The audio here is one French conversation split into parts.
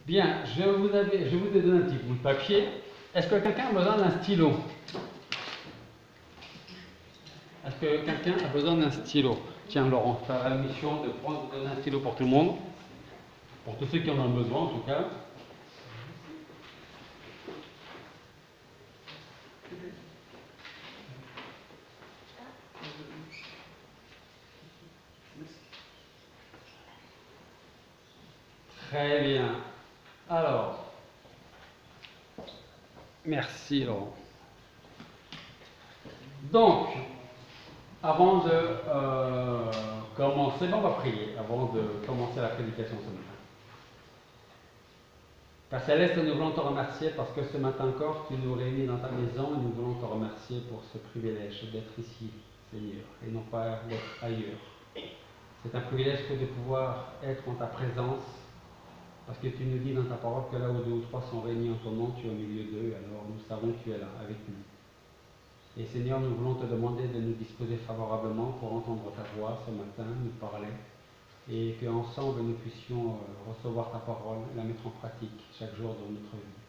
Bien, je vous ai donné un petit bout de papier. Est-ce que quelqu'un a besoin d'un stylo? Est-ce que quelqu'un a besoin d'un stylo? Tiens, Laurent, tu as la mission de donner un stylo pour tout le monde. Pour tous ceux qui en ont besoin, en tout cas. Très bien. Alors, merci, Laurent. Donc, avant de commencer, on va prier avant de commencer la prédication ce matin. Père Céleste, nous voulons te remercier parce que ce matin encore, tu nous réunis dans ta maison et nous voulons te remercier pour ce privilège d'être ici, Seigneur, et non pas d'être ailleurs. C'est un privilège que de pouvoir être en ta présence, parce que tu nous dis dans ta parole que là où 2 ou 3 sont réunis en ton nom, tu es au milieu d'eux, alors nous savons que tu es là avec nous. Et Seigneur, nous voulons te demander de nous disposer favorablement pour entendre ta voix ce matin, nous parler, et qu'ensemble nous puissions recevoir ta parole et la mettre en pratique chaque jour dans notre vie.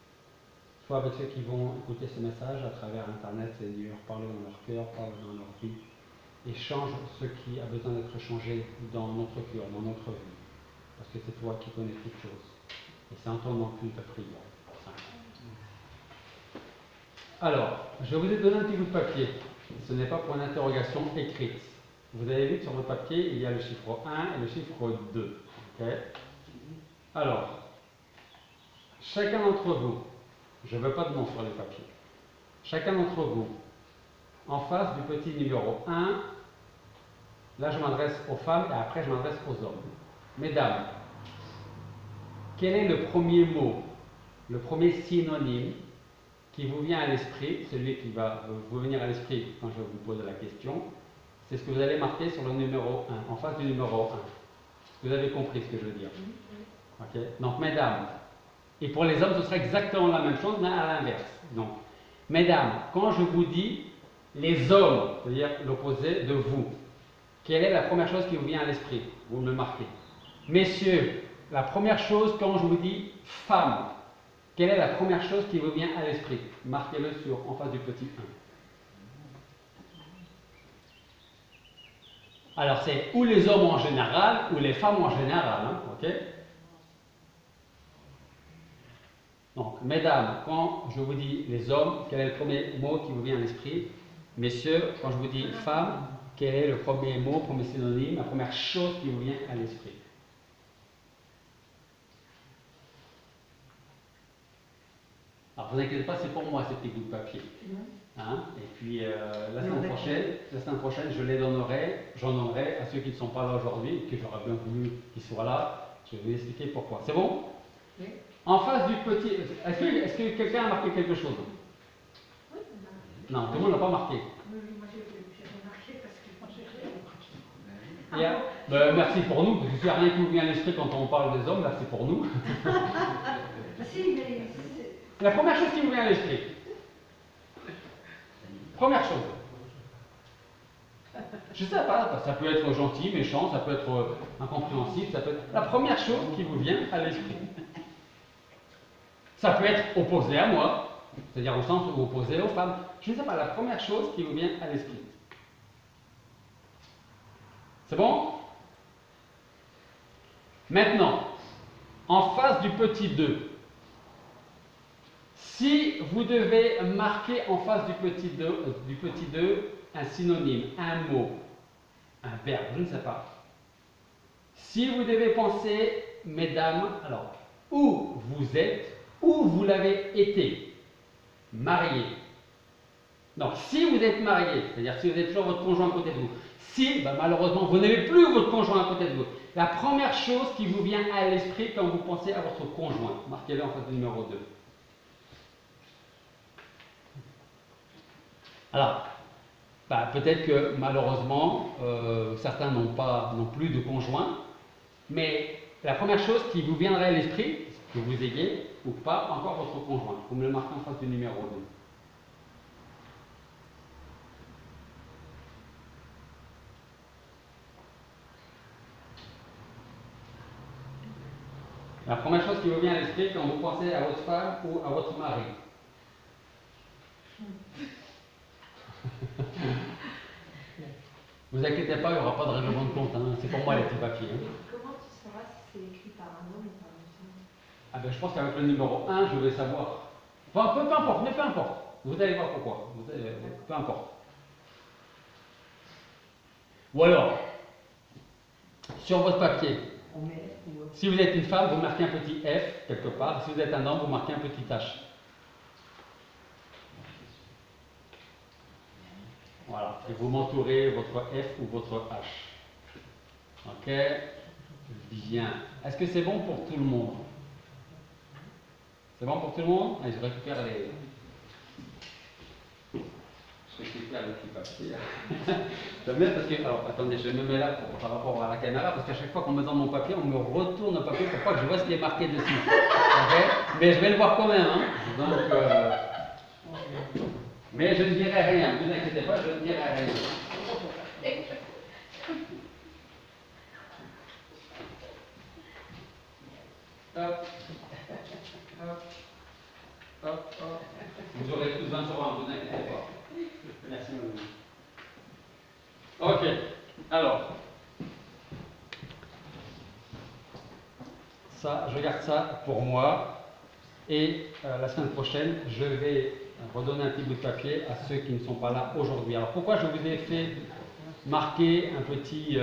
Sois avec ceux qui vont écouter ce message à travers Internet, Seigneur, parle dans leur cœur, parle dans leur vie, et change ce qui a besoin d'être changé dans notre cœur, dans notre vie, parce que c'est toi qui connais toutes choses. Et c'est en ton nom que nous te prions. Alors, je vous ai donné un petit bout de papier. Ce n'est pas pour une interrogation écrite. Vous avez vu que sur votre papier, il y a le chiffre 1 et le chiffre 2. Okay. Alors, chacun d'entre vous, je ne veux pas de nom sur les papiers, chacun d'entre vous, en face du petit numéro 1, là je m'adresse aux femmes et après je m'adresse aux hommes. Mesdames, quel est le premier mot, le premier synonyme qui vous vient à l'esprit, celui qui va vous venir à l'esprit quand je vais vous poser la question? C'est ce que vous allez marquer sur le numéro 1, en face du numéro 1. Vous avez compris ce que je veux dire? Okay. Donc, mesdames, et pour les hommes, ce sera exactement la même chose, mais à l'inverse. Donc, mesdames, quand je vous dis les hommes, c'est-à-dire l'opposé de vous, quelle est la première chose qui vous vient à l'esprit? Vous me marquez. Messieurs, la première chose quand je vous dis femme, quelle est la première chose qui vous vient à l'esprit? Marquez-le en face du petit 1. Alors, c'est ou les hommes en général, ou les femmes en général, hein, ok? Donc, mesdames, quand je vous dis les hommes, quel est le premier mot qui vous vient à l'esprit? Messieurs, quand je vous dis femme, quel est le premier mot, premier synonyme, la première chose qui vous vient à l'esprit? Alors, vous inquiétez pas, c'est pour moi ces petits bouts de papier. Hein? Et puis, la semaine prochaine, je les donnerai, j'en donnerai à ceux qui ne sont pas là aujourd'hui, et que j'aurais bien voulu qu'ils soient là. Je vais vous expliquer pourquoi. C'est bon? Oui. En face du petit... Est-ce que quelqu'un a marqué quelque chose? Oui. Non, tout le monde n'a pas marqué. Moi, j'ai remarqué parce que moi, j'ai rien marqué. Merci pour nous, parce que s'il n'y a rien qui vous vient à l'esprit quand on parle des hommes, là, c'est pour nous. Si, mais... La première chose qui vous vient à l'esprit. Première chose. Je ne sais pas, ça peut être gentil, méchant, ça peut être incompréhensible, ça peut être... La première chose qui vous vient à l'esprit. Ça peut être opposé à moi, c'est-à-dire au sens où opposé aux femmes. Je ne sais pas, la première chose qui vous vient à l'esprit. C'est bon? Maintenant, en face du petit 2, si vous devez marquer en face du petit 2 un synonyme, un mot, un verbe, je ne sais pas. Si vous devez penser, mesdames, alors, où vous êtes, où vous l'avez été, marié. Donc, si vous êtes marié, c'est-à-dire si vous êtes toujours votre conjoint à côté de vous, si, malheureusement, vous n'avez plus votre conjoint à côté de vous, la première chose qui vous vient à l'esprit quand vous pensez à votre conjoint, marquez-le en face du numéro 2. Alors, peut-être que malheureusement, certains n'ont plus de conjoint, mais la première chose qui vous viendrait à l'esprit, que vous ayez ou pas encore votre conjoint, vous me le marquez en face du numéro 2. La première chose qui vous vient à l'esprit quand vous pensez à votre femme ou à votre mari. Vous inquiétez pas, il n'y aura pas de règlement de compte, hein. C'est pour moi les petits papiers. Hein. Comment tu sauras si c'est écrit par un homme ou par une femme? Ah ben, je pense qu'avec le numéro 1, je vais savoir. Enfin, peu importe, mais peu importe. Vous allez voir pourquoi. Peu importe. Ou alors, sur votre papier, si vous êtes une femme, vous marquez un petit F quelque part. Si vous êtes un homme, vous marquez un petit H. Voilà. Et vous m'entourez votre F ou votre H. Ok? Bien. Est-ce que c'est bon pour tout le monde? C'est bon pour tout le monde? Allez, je récupère les... Je récupère le petit papier. Je vais mettre parce que... Alors, attendez, je me mets là par rapport à la caméra, parce qu'à chaque fois qu'on me donne mon papier, on me retourne le papier pour pas que je vois ce qui est marqué dessus. Okay? Mais je vais le voir quand même. Hein? Donc, mais je ne dirai rien. Ne vous inquiétez pas, je ne dirai rien. Hop. Hop. Hop, hop. Vous aurez tous 20 sur 1, ne vous inquiétez pas. Merci, madame. Ok, alors. Ça, je garde ça pour moi. Et la semaine prochaine, je vais redonner un petit bout de papier à ceux qui ne sont pas là aujourd'hui. Alors pourquoi je vous ai fait marquer un petit...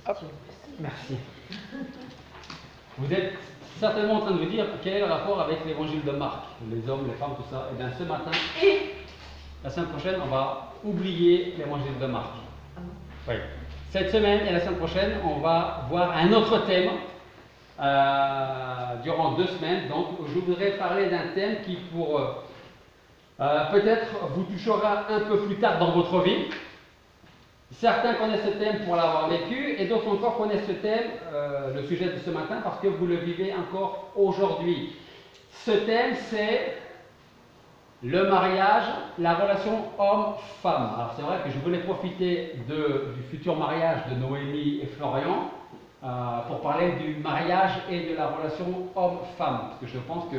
Hop, merci. Vous êtes certainement en train de vous dire quel est le rapport avec l'évangile de Marc, les hommes, les femmes, tout ça. Et bien ce matin et la semaine prochaine, on va oublier l'évangile de Marc. Oui. Cette semaine et la semaine prochaine, on va voir un autre thème durant 2 semaines. Donc, je voudrais parler d'un thème qui, pour peut-être, vous touchera un peu plus tard dans votre vie. Certains connaissent ce thème pour l'avoir vécu, et d'autres encore connaissent ce thème, le sujet de ce matin, parce que vous le vivez encore aujourd'hui. Ce thème, c'est le mariage, la relation homme-femme. Alors c'est vrai que je voulais profiter du futur mariage de Noémie et Florian pour parler du mariage et de la relation homme-femme. Parce que je pense que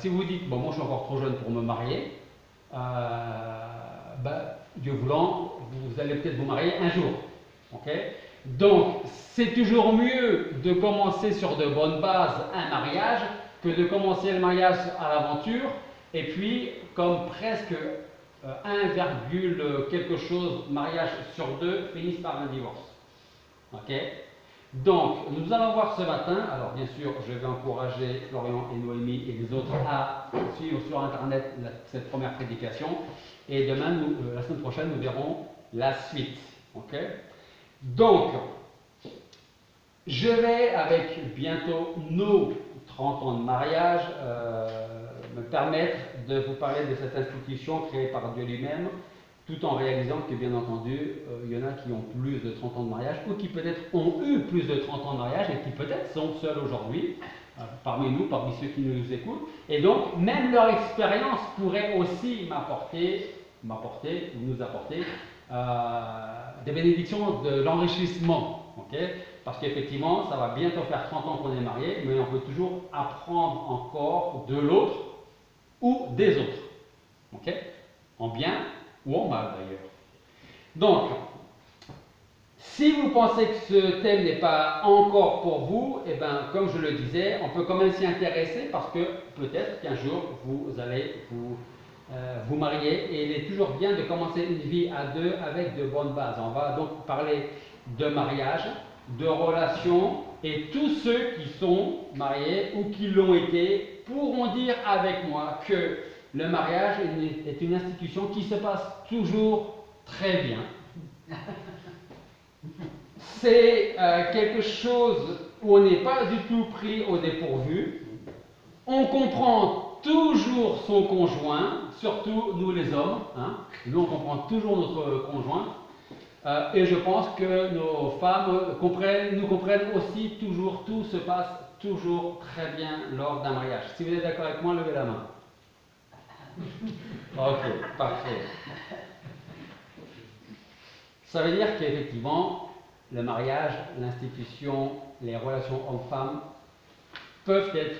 si vous dites, bon moi je suis encore trop jeune pour me marier, Dieu voulant, vous allez peut-être vous marier un jour. Okay? Donc c'est toujours mieux de commencer sur de bonnes bases un mariage que de commencer le mariage à l'aventure. Et puis, comme presque 1, quelque chose mariage sur 2 finissent par un divorce. Ok? Donc, nous allons voir ce matin, alors bien sûr, je vais encourager Florian et Noémie et les autres à suivre sur Internet cette première prédication. Et demain, la semaine prochaine, nous verrons la suite. Ok? Donc, je vais, avec bientôt nos 30 ans de mariage, me permettre de vous parler de cette institution créée par Dieu lui-même, tout en réalisant que, bien entendu, il y en a qui ont plus de 30 ans de mariage, ou qui peut-être ont eu plus de 30 ans de mariage, et qui peut-être sont seuls aujourd'hui, parmi nous, parmi ceux qui nous écoutent, et donc, même leur expérience pourrait aussi nous apporter des bénédictions de l'enrichissement, okay? Parce qu'effectivement, ça va bientôt faire 30 ans qu'on est marié, mais on peut toujours apprendre encore de l'autre ou des autres. Okay? En bien ou en mal d'ailleurs. Donc, si vous pensez que ce thème n'est pas encore pour vous, eh bien, comme je le disais, on peut quand même s'y intéresser parce que peut-être qu'un jour vous allez vous marier et il est toujours bien de commencer une vie à 2 avec de bonnes bases. On va donc parler de mariage, de relations, et tous ceux qui sont mariés ou qui l'ont été pourront dire avec moi que le mariage est une institution qui se passe toujours très bien. C'est quelque chose où on n'est pas du tout pris au dépourvu. On comprend toujours son conjoint, surtout nous les hommes. Hein. Nous, on comprend toujours notre conjoint. Et je pense que nos femmes nous comprennent aussi toujours. Tout se passe toujours très bien lors d'un mariage. Si vous êtes d'accord avec moi, levez la main. Ok, parfait. Ça veut dire qu'effectivement, le mariage, l'institution, les relations hommes-femmes peuvent être,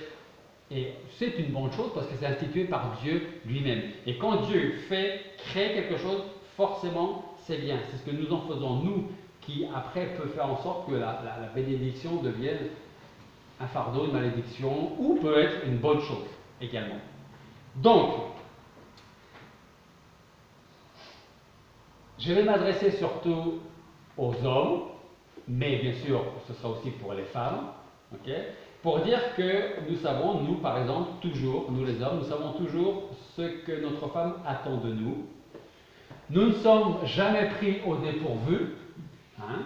et c'est une bonne chose parce que c'est institué par Dieu lui-même. Et quand Dieu crée quelque chose, forcément c'est bien. C'est ce que nous en faisons, nous, qui après peut faire en sorte que la bénédiction devienne un fardeau, une malédiction, ou peut être une bonne chose également. Donc, je vais m'adresser surtout aux hommes, mais bien sûr, ce sera aussi pour les femmes, ok, pour dire que nous savons, nous par exemple, toujours, nous les hommes, nous savons toujours ce que notre femme attend de nous. Nous ne sommes jamais pris au dépourvu, hein,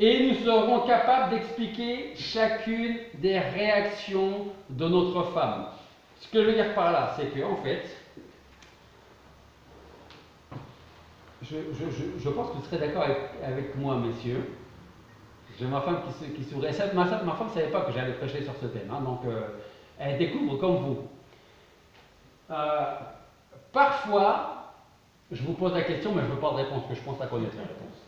et nous serons capables d'expliquer chacune des réactions de notre femme. Ce que je veux dire par là, c'est qu'en fait, je pense que vous serez d'accord avec moi, messieurs. J'ai ma femme qui sourit. Ma femme ne savait pas que j'allais prêcher sur ce thème, hein, donc elle découvre comme vous. Parfois, je vous pose la question, mais je ne veux pas de réponse, parce que je pense à connaître la réponse.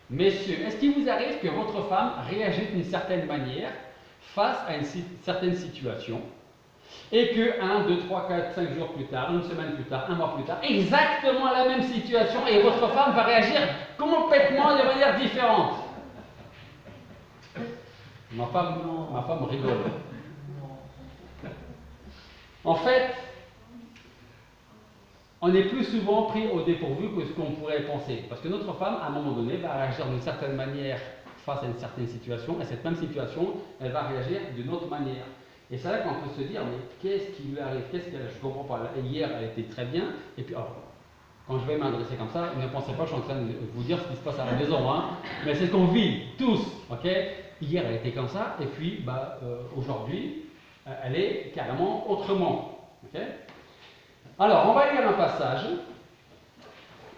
Messieurs, est-ce qu'il vous arrive que votre femme réagisse d'une certaine manière face à une certaine situation et que 1, 2, 3, 4, 5 jours plus tard, une semaine plus tard, un mois plus tard, exactement la même situation et votre femme va réagir complètement de manière différente? Ma femme rigole. En fait, on est plus souvent pris au dépourvu que ce qu'on pourrait penser. Parce que notre femme, à un moment donné, va réagir d'une certaine manière face à une certaine situation, et cette même situation, elle va réagir d'une autre manière. Et c'est là qu'on peut se dire, mais qu'est-ce qui lui arrive? Qu'est-ce qu'elle, je ne comprends pas. Hier, elle était très bien, et puis, alors, quand je vais m'adresser comme ça, ne pensez pas que je suis en train de vous dire ce qui se passe à la maison, hein, mais c'est ce qu'on vit tous, ok? Hier, elle était comme ça, et puis, aujourd'hui, elle est carrément autrement, ok? Alors, on va lire un passage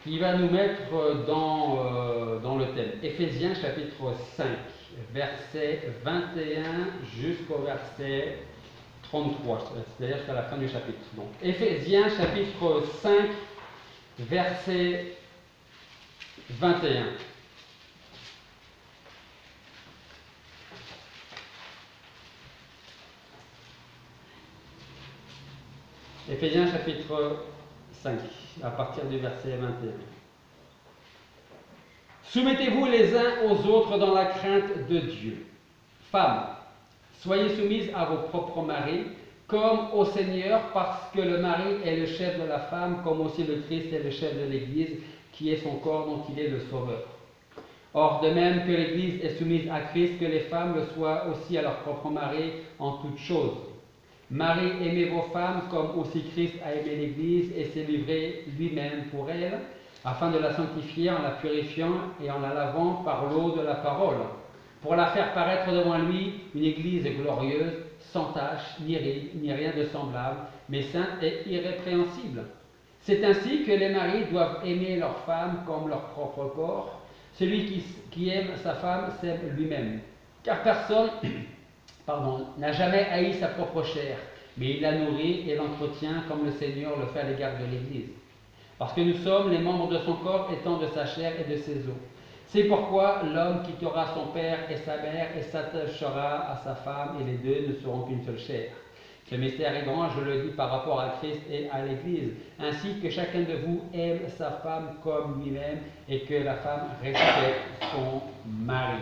qui va nous mettre dans le thème. Éphésiens chapitre 5, verset 21 jusqu'au verset 33, c'est-à-dire jusqu'à la fin du chapitre. Donc, Éphésiens chapitre 5, verset 21. Éphésiens chapitre 5, à partir du verset 21. Soumettez-vous les uns aux autres dans la crainte de Dieu. Femmes, soyez soumises à vos propres maris, comme au Seigneur, parce que le mari est le chef de la femme, comme aussi le Christ est le chef de l'Église, qui est son corps dont il est le sauveur. Or, de même que l'Église est soumise à Christ, que les femmes le soient aussi à leur propre mari en toutes choses. Marie, aimez vos femmes comme aussi Christ a aimé l'Église et s'est livré lui-même pour elle, afin de la sanctifier en la purifiant et en la lavant par l'eau de la parole, pour la faire paraître devant lui une Église glorieuse, sans tache, ni ride, ni rien de semblable, mais sainte et irrépréhensible. C'est ainsi que les maris doivent aimer leurs femmes comme leur propre corps. Celui qui aime sa femme s'aime lui-même, car personne n'a jamais haï sa propre chair, mais il la nourrit et l'entretient comme le Seigneur le fait à l'égard de l'Église. Parce que nous sommes les membres de son corps étant de sa chair et de ses os. C'est pourquoi l'homme quittera son père et sa mère et s'attachera à sa femme, et les deux ne seront qu'une seule chair. Ce mystère est grand, je le dis par rapport à Christ et à l'Église, ainsi que chacun de vous aime sa femme comme lui-même, et que la femme respecte son mari.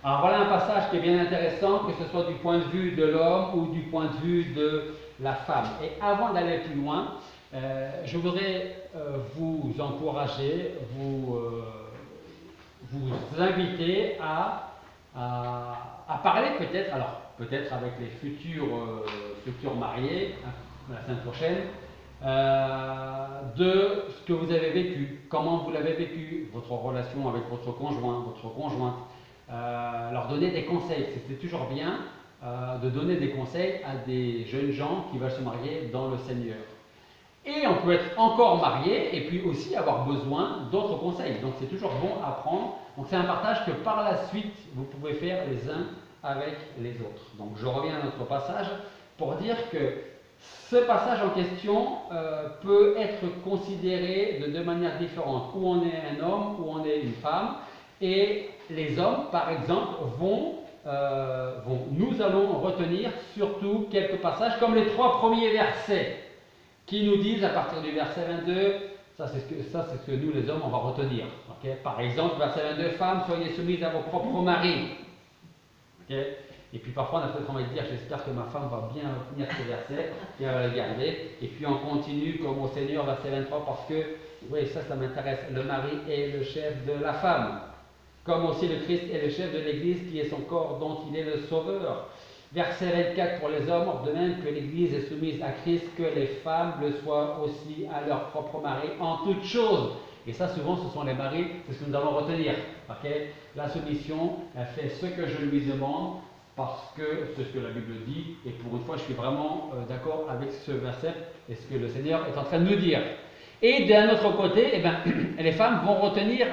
Alors voilà un passage qui est bien intéressant, que ce soit du point de vue de l'homme ou du point de vue de la femme. Et avant d'aller plus loin, je voudrais vous encourager, vous inviter à parler peut-être, alors peut-être avec les futurs mariés, la semaine prochaine, de ce que vous avez vécu, comment vous l'avez vécu, votre relation avec votre conjoint, votre conjointe. Leur donner des conseils. C'est toujours bien de donner des conseils à des jeunes gens qui veulent se marier dans le Seigneur. Et on peut être encore marié et puis aussi avoir besoin d'autres conseils. Donc c'est toujours bon à prendre. Donc c'est un partage que par la suite vous pouvez faire les uns avec les autres. Donc je reviens à notre passage pour dire que ce passage en question peut être considéré de deux manières différentes. Où on est un homme, où on est une femme. Et les hommes, par exemple, nous allons retenir surtout quelques passages, comme les 3 premiers versets, qui nous disent à partir du verset 22, ça c'est ce que nous les hommes on va retenir. Okay? Par exemple, verset 22, femmes, soyez soumises à vos propres maris. Okay? Et puis parfois on a peut-être envie de dire, j'espère que ma femme va bien retenir ce verset et elle va le garder. Et puis on continue comme au Seigneur, verset 23, parce que, oui, ça m'intéresse, le mari est le chef de la femme. Comme aussi le Christ est le chef de l'Église qui est son corps dont il est le sauveur. Verset 24 pour les hommes, de même que l'Église est soumise à Christ, que les femmes le soient aussi à leur propre mari en toutes choses. Et ça souvent ce sont les maris, c'est ce que nous allons retenir. Okay? La soumission, elle fait ce que je lui demande parce que c'est ce que la Bible dit. Et pour une fois je suis vraiment d'accord avec ce verset et ce que le Seigneur est en train de nous dire. Et d'un autre côté, eh ben, les femmes vont retenir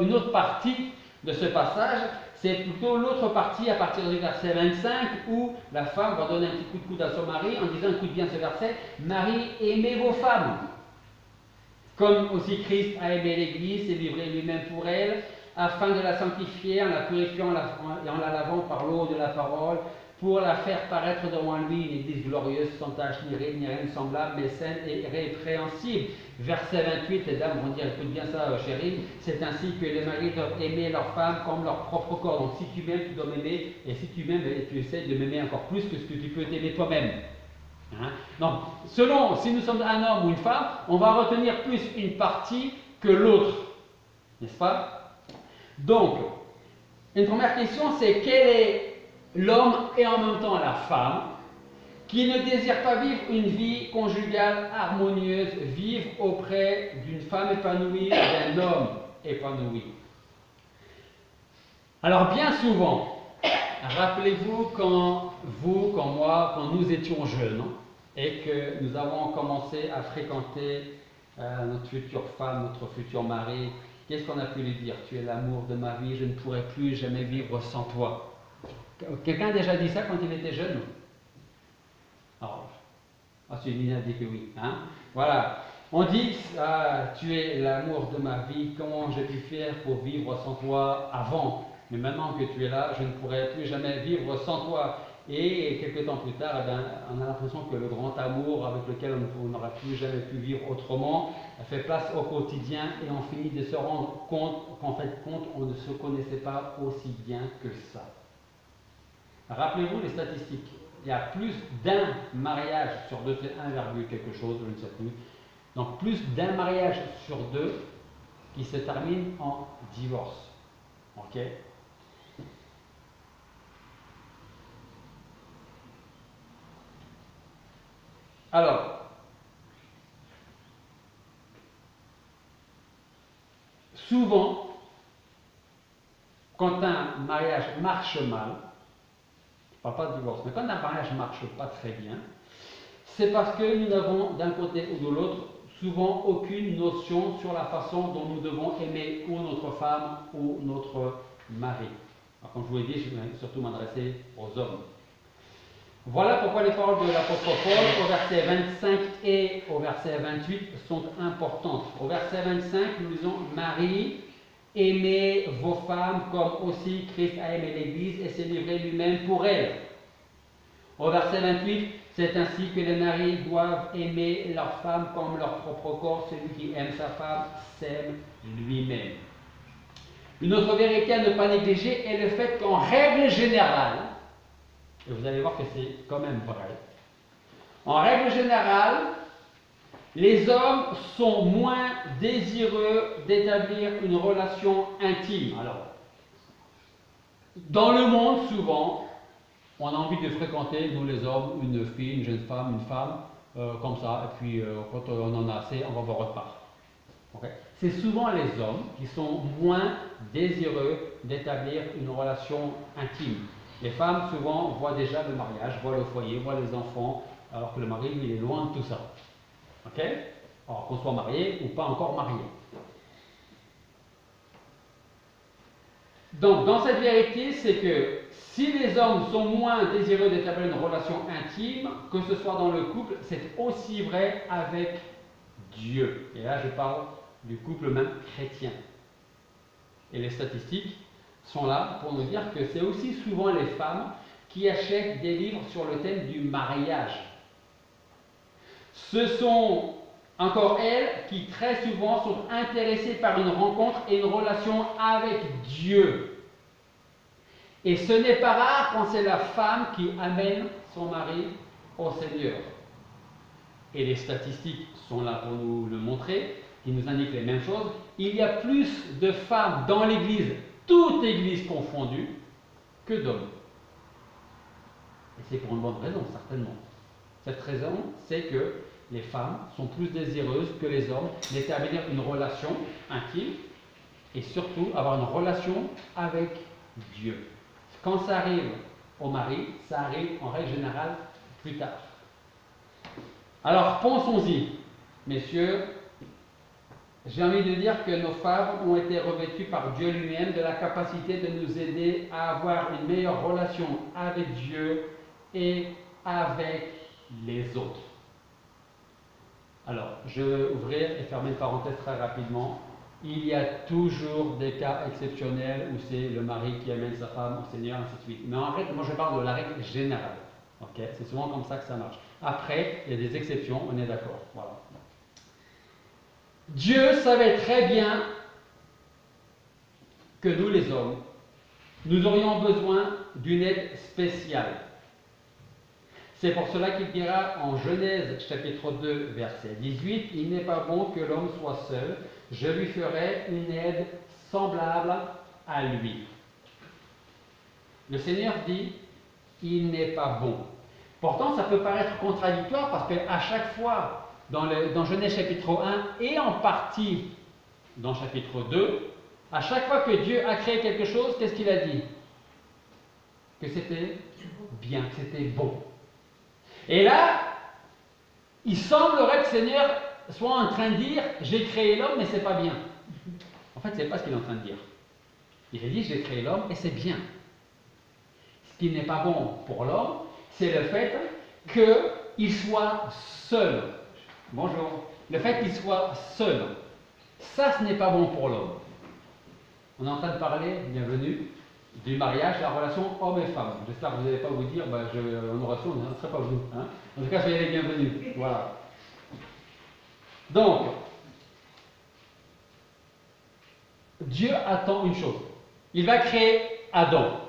une autre partie de ce passage, c'est plutôt l'autre partie à partir du verset 25 où la femme va donner un petit coup de coude à son mari en disant, écoute bien ce verset, Marie, aimez vos femmes, comme aussi Christ a aimé l'Église et livré lui-même pour elle, afin de la sanctifier en la purifiant et en la lavant par l'eau de la parole, pour la faire paraître devant lui une église glorieuse, sans tache, ni ride, ni rien de semblable, mais saine et répréhensible. Verset 28, les dames vont dire, écoute bien ça chérie, c'est ainsi que les maris doivent aimer leurs femmes comme leur propre corps. Donc si tu m'aimes, tu dois m'aimer, et si tu m'aimes, tu essaies de m'aimer encore plus que ce que tu peux t'aimer toi-même. Hein? Donc, selon si nous sommes un homme ou une femme, on va retenir plus une partie que l'autre. N'est-ce pas? Donc, une première question, c'est quel est l'homme et en même temps la femme qui ne désire pas vivre une vie conjugale harmonieuse, vivre auprès d'une femme épanouie, d'un homme épanoui. Alors bien souvent, rappelez-vous quand moi, quand nous étions jeunes et que nous avons commencé à fréquenter notre future femme, notre futur mari, qu'est-ce qu'on a pu lui dire? Tu es l'amour de ma vie, je ne pourrai plus jamais vivre sans toi. Quelqu'un a déjà dit ça quand il était jeune? Alors, Nina dit que oui. Hein? Voilà. On dit, tu es l'amour de ma vie, comment j'ai pu faire pour vivre sans toi avant? Mais maintenant que tu es là, je ne pourrai plus jamais vivre sans toi. Et quelques temps plus tard, on a l'impression que le grand amour avec lequel on n'aura plus jamais pu vivre autrement fait place au quotidien et on finit de se rendre compte qu'en fait, on ne se connaissait pas aussi bien que ça. Rappelez-vous les statistiques. Il y a plus d'un mariage sur deux, c'est 1, quelque chose, je ne sais plus. Donc plus d'un mariage sur deux qui se termine en divorce. Ok? Alors, souvent, quand un mariage marche mal, je ne parle pas de divorce, mais quand un mariage ne marche pas très bien, c'est parce que nous n'avons d'un côté ou de l'autre souvent aucune notion sur la façon dont nous devons aimer ou notre femme ou notre mari. Alors, comme je vous l'ai dit, je vais surtout m'adresser aux hommes. Voilà pourquoi les paroles de l'apôtre Paul au verset 25 et au verset 28 sont importantes. Au verset 25, nous lisons « Marie, aimez vos femmes comme aussi Christ a aimé l'Église et s'est livré lui-même pour elle. » Au verset 28, c'est ainsi que les maris doivent aimer leur femme comme leur propre corps. Celui qui aime sa femme s'aime lui-même. Une autre vérité à ne pas négliger est le fait qu'en règle générale, et vous allez voir que c'est quand même vrai, en règle générale, les hommes sont moins désireux d'établir une relation intime. Alors, dans le monde, souvent, on a envie de fréquenter, nous les hommes, une fille, une jeune femme, une femme, comme ça, et puis quand on en a assez, on va voir autre part. Okay? C'est souvent les hommes qui sont moins désireux d'établir une relation intime. Les femmes, souvent, voient déjà le mariage, voient le foyer, voient les enfants, alors que le mari, il est loin de tout ça. Ok? Alors qu'on soit marié ou pas encore marié. Donc, dans cette vérité, c'est que si les hommes sont moins désireux d'établir une relation intime, que ce soit dans le couple, c'est aussi vrai avec Dieu. Et là, je parle du couple même chrétien. Et les statistiques sont là pour nous dire que c'est aussi souvent les femmes qui achètent des livres sur le thème du mariage. Ce sont encore elles qui très souvent sont intéressées par une rencontre et une relation avec Dieu. Et ce n'est pas rare quand c'est la femme qui amène son mari au Seigneur. Et les statistiques sont là pour nous le montrer, qui nous indiquent les mêmes choses. Il y a plus de femmes dans l'Église, toute Église confondue, que d'hommes. Et c'est pour une bonne raison, certainement. Cette raison, c'est que les femmes sont plus désireuses que les hommes d'établir une relation intime et surtout avoir une relation avec Dieu. Quand ça arrive au mari, ça arrive en règle générale plus tard. Alors pensons-y, messieurs, j'ai envie de dire que nos femmes ont été revêtues par Dieu lui-même de la capacité de nous aider à avoir une meilleure relation avec Dieu et avec les autres. Alors, je vais ouvrir et fermer une parenthèse très rapidement. Il y a toujours des cas exceptionnels où c'est le mari qui amène sa femme au Seigneur, ainsi de suite. Mais en règle, moi je parle de la règle générale. Okay, c'est souvent comme ça que ça marche. Après, il y a des exceptions, on est d'accord. Voilà. Dieu savait très bien que nous les hommes, nous aurions besoin d'une aide spéciale. C'est pour cela qu'il dira en Genèse chapitre 2 verset 18, « Il n'est pas bon que l'homme soit seul, je lui ferai une aide semblable à lui. » Le Seigneur dit, « Il n'est pas bon. » Pourtant, ça peut paraître contradictoire parce qu'à chaque fois, dans Genèse chapitre 1 et en partie dans chapitre 2, à chaque fois que Dieu a créé quelque chose, qu'est-ce qu'il a dit? Que c'était bien, que c'était bon. Et là, il semblerait que le Seigneur soit en train de dire « J'ai créé l'homme, mais c'est pas bien. » En fait, ce n'est pas ce qu'il est en train de dire. Il a dit « J'ai créé l'homme et c'est bien. » Ce qui n'est pas bon pour l'homme, c'est le fait qu'il soit seul. Bonjour. Le fait qu'il soit seul. Ça, ce n'est pas bon pour l'homme. On est en train de parler, bienvenue, du mariage, la relation homme et femme. J'espère que vous n'allez pas vous dire, en relation, on ne serait pas vous. Hein. En tout cas, soyez les bienvenus. Voilà. Donc, Dieu attend une chose. Il va créer Adam.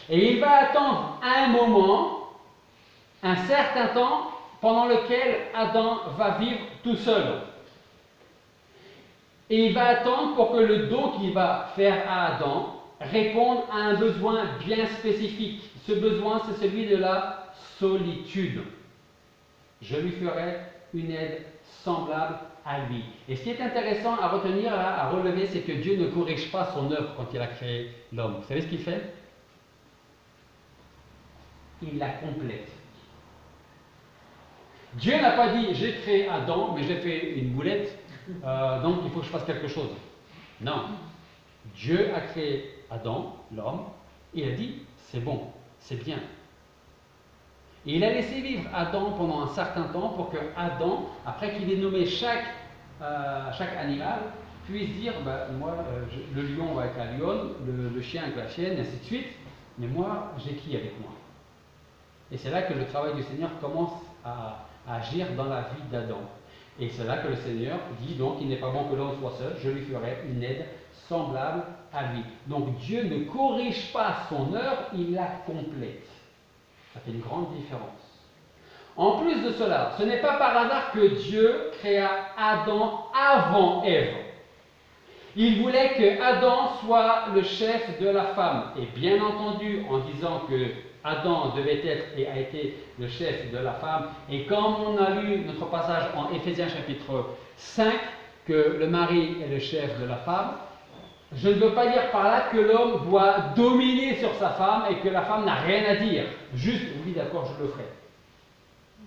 Et il va attendre un moment, un certain temps, pendant lequel Adam va vivre tout seul. Et il va attendre pour que le don qu'il va faire à Adam réponde à un besoin bien spécifique. Ce besoin, c'est celui de la solitude. Je lui ferai une aide semblable à lui. Et ce qui est intéressant à retenir, à relever, c'est que Dieu ne corrige pas son œuvre quand il a créé l'homme. Vous savez ce qu'il fait? Il la complète. Dieu n'a pas dit, j'ai créé Adam, mais j'ai fait une boulette, donc il faut que je fasse quelque chose. Non. Dieu a créé Adam, l'homme, et il a dit, c'est bon, c'est bien. Et il a laissé vivre Adam pendant un certain temps pour que Adam, après qu'il ait nommé chaque animal, puisse dire, le lion va avec la lionne, le chien avec la chienne, et ainsi de suite, mais moi, j'ai qui avec moi? Et c'est là que le travail du Seigneur commence à agir dans la vie d'Adam. Et c'est là que le Seigneur dit donc il n'est pas bon que l'homme soit seul, je lui ferai une aide semblable à lui. Donc Dieu ne corrige pas son œuvre, il la complète. Ça fait une grande différence. En plus de cela, ce n'est pas par hasard que Dieu créa Adam avant Ève. Il voulait que Adam soit le chef de la femme. Et bien entendu, en disant que Adam devait être et a été le chef de la femme, et comme on a lu notre passage en Éphésiens chapitre 5, que le mari est le chef de la femme, je ne veux pas dire par là que l'homme doit dominer sur sa femme et que la femme n'a rien à dire. Juste, oui d'accord, je le ferai.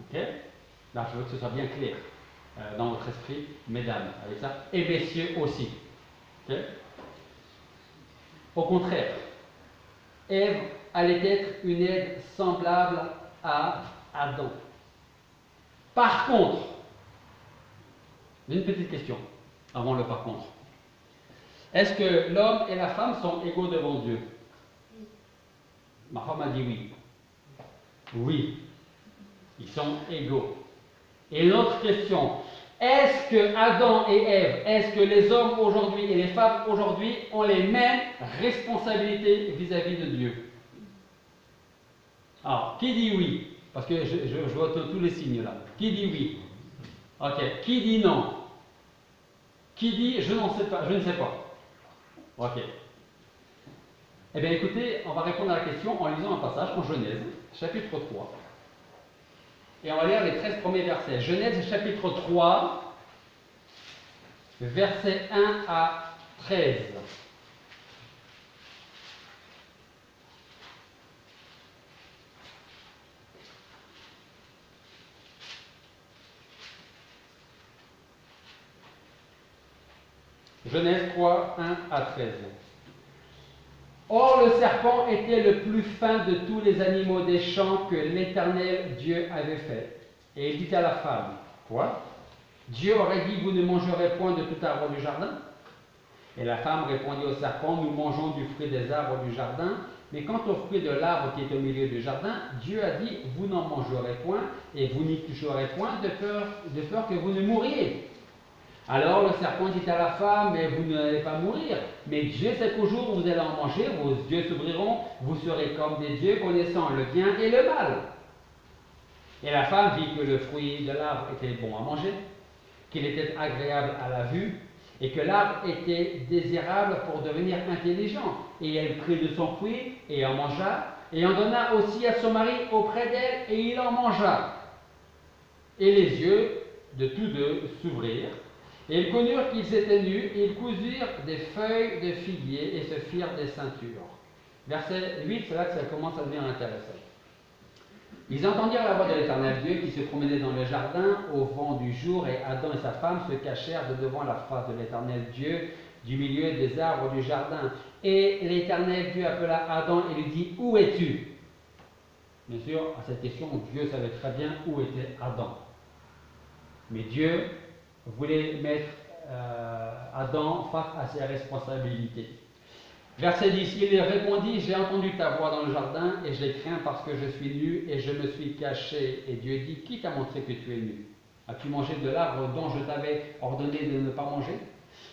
Ok? Là, je veux que ce soit bien clair dans votre esprit, mesdames, avec ça, et messieurs aussi. Okay? Au contraire, Ève allait être une aide semblable à Adam. Par contre, j'ai une petite question avant le par contre. Est-ce que l'homme et la femme sont égaux devant Dieu? Ma femme a dit oui. Oui, ils sont égaux. Et une autre question, est-ce que Adam et Ève, est-ce que les hommes aujourd'hui et les femmes aujourd'hui ont les mêmes responsabilités vis-à-vis de Dieu? Alors, qui dit oui? Parce que je vois tous les signes là. Qui dit oui? Ok. Qui dit non? Qui dit je n'en sais pas, je ne sais pas? Ok. Eh bien écoutez, on va répondre à la question en lisant un passage en Genèse, chapitre 3. Et on va lire les 13 premiers versets. Genèse chapitre 3, versets 1 à 13. Genèse 3, 1 à 13. Or le serpent était le plus fin de tous les animaux des champs que l'Éternel Dieu avait fait. Et il dit à la femme, quoi? Dieu aurait dit, vous ne mangerez point de tout arbre du jardin? Et la femme répondit au serpent, nous mangeons du fruit des arbres du jardin, mais quant au fruit de l'arbre qui est au milieu du jardin, Dieu a dit, vous n'en mangerez point, et vous n'y toucherez point, de peur que vous ne mouriez. Alors le serpent dit à la femme, mais vous n'allez pas mourir, mais Dieu sait qu'au jour où vous allez en manger, vos yeux s'ouvriront, vous serez comme des dieux, connaissant le bien et le mal. Et la femme vit que le fruit de l'arbre était bon à manger, qu'il était agréable à la vue, et que l'arbre était désirable pour devenir intelligent. Et elle prit de son fruit et en mangea, et en donna aussi à son mari auprès d'elle, et il en mangea. Et les yeux de tous deux s'ouvrirent, et ils connurent qu'ils étaient nus, et ils cousirent des feuilles de figuier et se firent des ceintures. Verset 8, c'est là que ça commence à devenir intéressant. Ils entendirent la voix de l'Éternel Dieu qui se promenait dans le jardin au vent du jour, et Adam et sa femme se cachèrent de devant la face de l'Éternel Dieu du milieu des arbres du jardin. Et l'Éternel Dieu appela Adam et lui dit, où es-tu? Bien sûr, à cette question, Dieu savait très bien où était Adam. Mais Dieu voulait mettre Adam face à ses responsabilités. Verset 10, il répondit, j'ai entendu ta voix dans le jardin et je l'ai craint parce que je suis nu et je me suis caché. Et Dieu dit, qui t'a montré que tu es nu? As-tu mangé de l'arbre dont je t'avais ordonné de ne pas manger?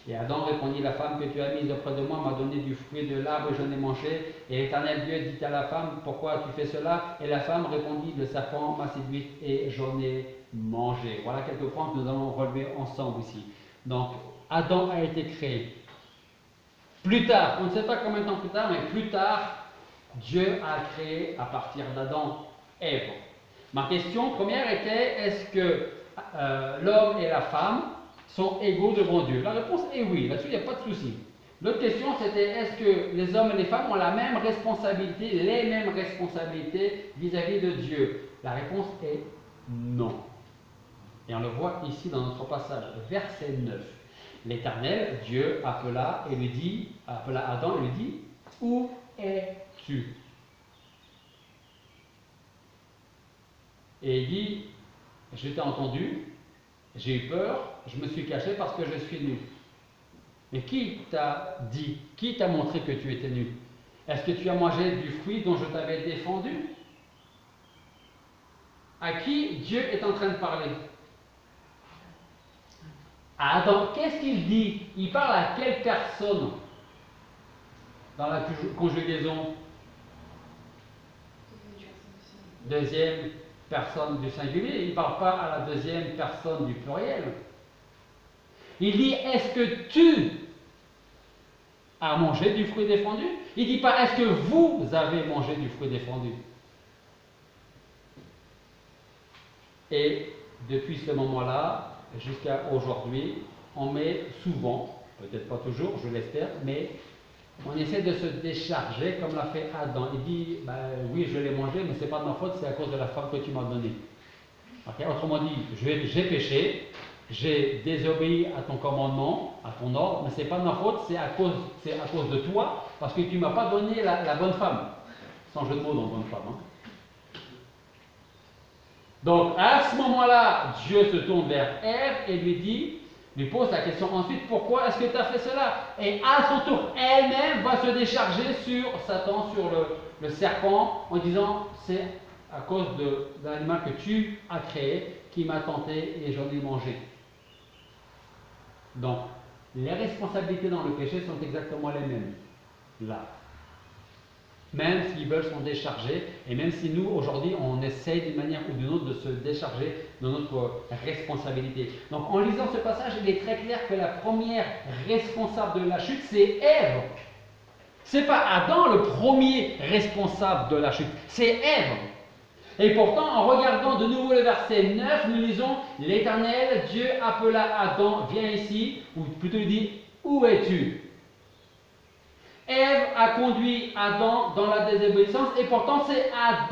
Et Adam répondit, la femme que tu as mise auprès de moi m'a donné du fruit de l'arbre et j'en ai mangé. Et l'Éternel Dieu dit à la femme, pourquoi tu fais cela? Et la femme répondit, le serpent m'a séduite et j'en ai mangé. Voilà quelques points que nous allons relever ensemble ici. Donc, Adam a été créé. Plus tard, on ne sait pas combien de temps plus tard, mais plus tard, Dieu a créé à partir d'Adam Ève. Ma question première était, est-ce que l'homme et la femme sont égaux devant Dieu? La réponse est oui, là-dessus il n'y a pas de souci. L'autre question c'était, est-ce que les hommes et les femmes ont la même responsabilité, les mêmes responsabilités vis-à-vis de Dieu? La réponse est non. Et on le voit ici dans notre passage, verset 9. L'Éternel, Dieu, appela Adam et lui dit, où es-tu? Et il dit, je t'ai entendu, j'ai eu peur, je me suis caché parce que je suis nu. Mais qui t'a dit, qui t'a montré que tu étais nu? Est-ce que tu as mangé du fruit dont je t'avais défendu? À qui Dieu est en train de parler? Adam, qu'est-ce qu'il dit? Il parle à quelle personne dans la conjugaison? Deuxième personne du singulier. Il ne parle pas à la deuxième personne du pluriel. Il dit, est-ce que tu as mangé du fruit défendu? Il ne dit pas, est-ce que vous avez mangé du fruit défendu? Et depuis ce moment-là, jusqu'à aujourd'hui, on met souvent, peut-être pas toujours, je l'espère, mais on essaie de se décharger comme l'a fait Adam. Il dit, oui, je l'ai mangé, mais ce n'est pas de ma faute, c'est à cause de la femme que tu m'as donnée. Okay? Autrement dit, j'ai péché, j'ai désobéi à ton commandement, à ton ordre, mais ce n'est pas de ma faute, c'est à cause de toi, parce que tu ne m'as pas donné la bonne femme. Sans jeu de mots dans bonne femme. Hein. Donc, à ce moment-là, Dieu se tourne vers Ève et lui dit, lui pose la question ensuite, pourquoi est-ce que tu as fait cela? Et à son tour, elle-même va se décharger sur Satan, sur le serpent, en disant, c'est à cause de l'animal que tu as créé qui m'a tenté et j'en ai mangé. Donc, les responsabilités dans le péché sont exactement les mêmes, là. Même s'ils veulent s'en décharger, et même si nous, aujourd'hui, on essaye d'une manière ou d'une autre de se décharger de notre responsabilité. Donc, en lisant ce passage, il est très clair que la première responsable de la chute, c'est Ève. Ce n'est pas Adam le premier responsable de la chute, c'est Ève. Et pourtant, en regardant de nouveau le verset 9, nous lisons « L'Éternel, Dieu appela Adam, viens ici », ou plutôt il dit « Où es-tu » Ève a conduit Adam dans la désobéissance et pourtant c'est à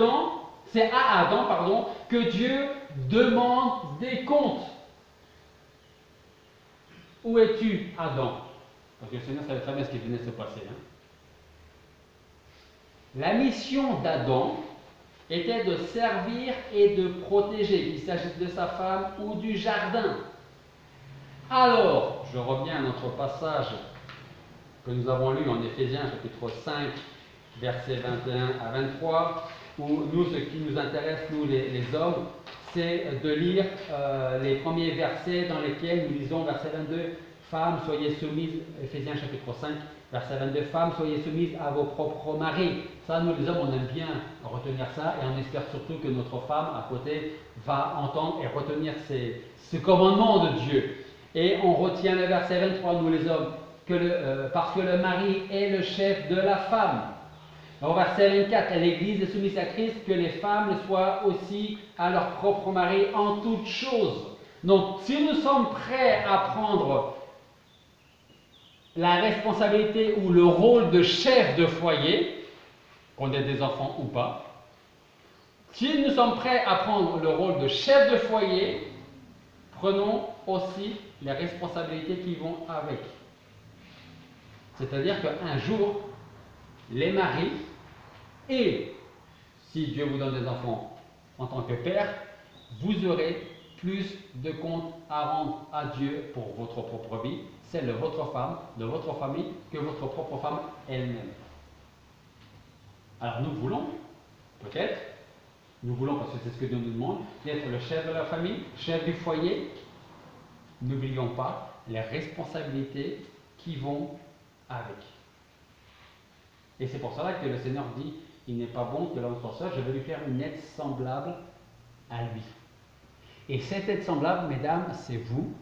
Adam, que Dieu demande des comptes. Où es-tu, Adam? Parce que le Seigneur savait très bien ce qui venait de se passer. Hein. La mission d'Adam était de servir et de protéger, qu'il s'agisse de sa femme ou du jardin. Alors, je reviens à notre passage que nous avons lu en Éphésiens chapitre 5, versets 21 à 23, où nous, ce qui nous intéresse, nous les hommes, c'est de lire les premiers versets dans lesquels nous lisons verset 22, femmes, soyez soumises, Éphésiens chapitre 5, verset 22, femmes, soyez soumises à vos propres maris. Ça, nous les hommes, on aime bien retenir ça et on espère surtout que notre femme à côté va entendre et retenir ce commandement de Dieu. Et on retient le verset 23, nous les hommes, parce que le mari est le chef de la femme. Au verset 24, l'Église est soumise à Christ, que les femmes le soient aussi à leur propre mari en toutes choses. Donc, si nous sommes prêts à prendre la responsabilité ou le rôle de chef de foyer, qu'on ait des enfants ou pas, si nous sommes prêts à prendre le rôle de chef de foyer, prenons aussi les responsabilités qui vont avec. C'est-à-dire qu'un jour, les maris, et si Dieu vous donne des enfants en tant que père, vous aurez plus de comptes à rendre à Dieu pour votre propre vie, celle de votre femme, de votre famille, que votre propre femme elle-même. Alors nous voulons, peut-être, parce que c'est ce que Dieu nous demande, d'être le chef de la famille, chef du foyer. N'oublions pas les responsabilités qui vont avec. Et c'est pour cela que le Seigneur dit, il n'est pas bon que l'homme soit seul, je vais lui faire une aide semblable à lui. Et cette aide semblable, mesdames, c'est vous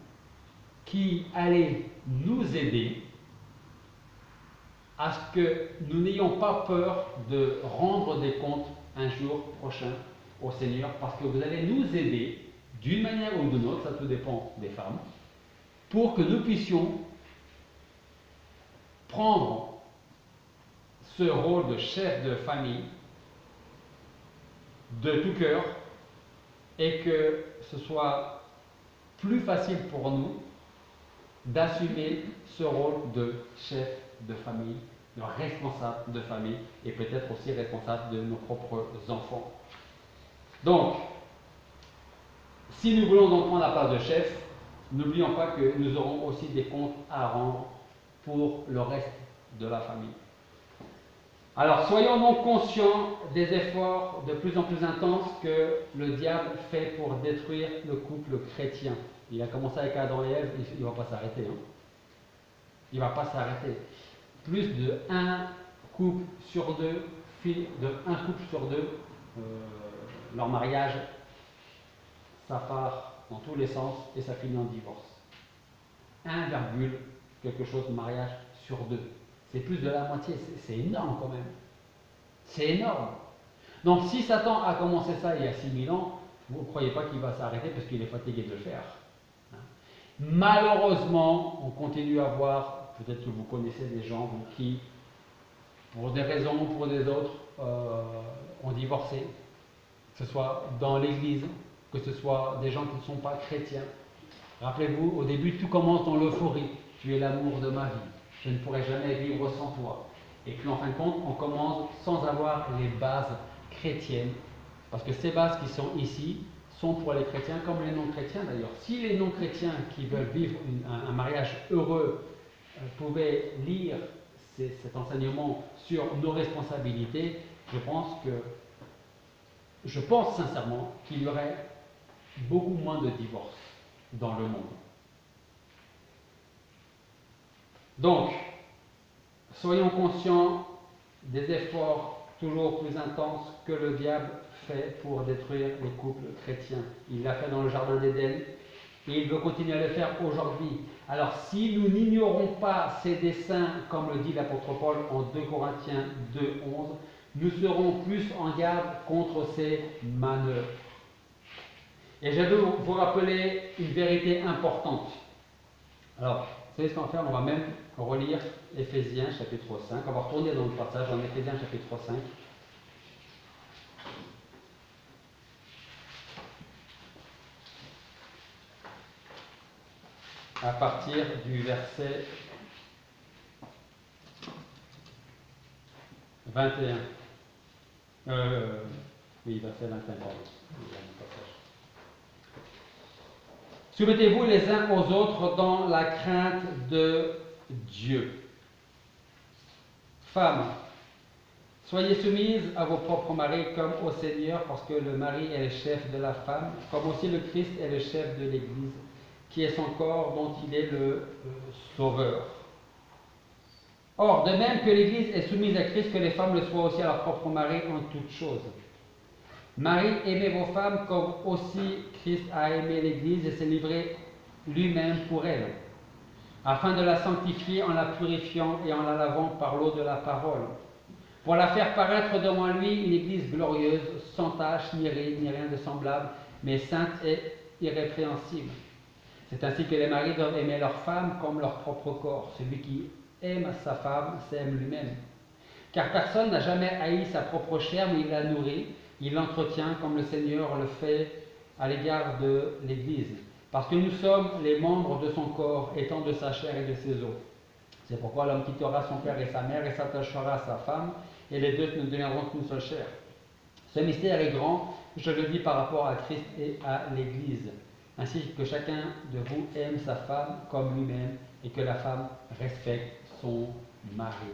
qui allez nous aider à ce que nous n'ayons pas peur de rendre des comptes un jour prochain au Seigneur, parce que vous allez nous aider d'une manière ou d'une autre, ça tout dépend des femmes, pour que nous puissions prendre ce rôle de chef de famille de tout cœur et que ce soit plus facile pour nous d'assumer ce rôle de chef de famille, de responsable de famille et peut-être aussi responsable de nos propres enfants. Donc, si nous voulons donc prendre la place de chef, n'oublions pas que nous aurons aussi des comptes à rendre pour le reste de la famille. Alors, soyons donc conscients des efforts de plus en plus intenses que le diable fait pour détruire le couple chrétien. Il a commencé avec Adam et Ève, il ne va pas s'arrêter. Hein. Il ne va pas s'arrêter. Plus de un couple sur deux, leur mariage, ça part dans tous les sens et ça finit en divorce. 1, quelque chose de mariage sur 2. C'est plus de la moitié, c'est énorme quand même. C'est énorme. Donc si Satan a commencé ça il y a 6000 ans, vous ne croyez pas qu'il va s'arrêter parce qu'il est fatigué de le faire. Malheureusement, on continue à voir, peut-être que vous connaissez des gens qui, pour des raisons ou pour des autres, ont divorcé, que ce soit dans l'église, que ce soit des gens qui ne sont pas chrétiens. Rappelez-vous, au début, tout commence dans l'euphorie. Tu es l'amour de ma vie. Je ne pourrai jamais vivre sans toi. Et puis en fin de compte, on commence sans avoir les bases chrétiennes. Parce que ces bases qui sont ici sont pour les chrétiens comme les non-chrétiens d'ailleurs. Si les non-chrétiens qui veulent vivre un mariage heureux pouvaient lire cet enseignement sur nos responsabilités, je pense sincèrement qu'il y aurait beaucoup moins de divorces dans le monde. Donc, soyons conscients des efforts toujours plus intenses que le diable fait pour détruire les couples chrétiens. Il l'a fait dans le jardin d'Éden et il veut continuer à le faire aujourd'hui. Alors si nous n'ignorons pas ses desseins, comme le dit l'apôtre Paul en 2 Corinthiens 2:11, nous serons plus en garde contre ces manœuvres. Et je veux vous rappeler une vérité importante. Alors, vous savez ce qu'on va faire? On va même relire Éphésiens chapitre 5. On va retourner dans le passage en Éphésiens chapitre 5. À partir du verset 21. Oui, verset 21, pardon. Soumettez-vous les uns aux autres dans la crainte de Dieu. Femmes, soyez soumises à vos propres maris comme au Seigneur, parce que le mari est le chef de la femme, comme aussi le Christ est le chef de l'Église, qui est son corps, dont il est le sauveur. Or, de même que l'Église est soumise à Christ, que les femmes le soient aussi à leur propre mari en toutes choses. Marie, aimez vos femmes comme aussi Christ a aimé l'Église et s'est livré lui-même pour elle, afin de la sanctifier en la purifiant et en la lavant par l'eau de la parole, pour la faire paraître devant lui une Église glorieuse, sans tache, ni ride, ni rien de semblable, mais sainte et irrépréhensible. C'est ainsi que les maris doivent aimer leurs femmes comme leur propre corps. Celui qui aime sa femme s'aime lui-même. Car personne n'a jamais haï sa propre chair, mais il la nourrit, il l'entretient comme le Seigneur le fait à l'égard de l'Église. Parce que nous sommes les membres de son corps, étant de sa chair et de ses os. C'est pourquoi l'homme quittera son père et sa mère et s'attachera à sa femme, et les deux ne deviendront qu'une seule chair. Ce mystère est grand, je le dis par rapport à Christ et à l'Église. Ainsi que chacun de vous aime sa femme comme lui-même, et que la femme respecte son mari.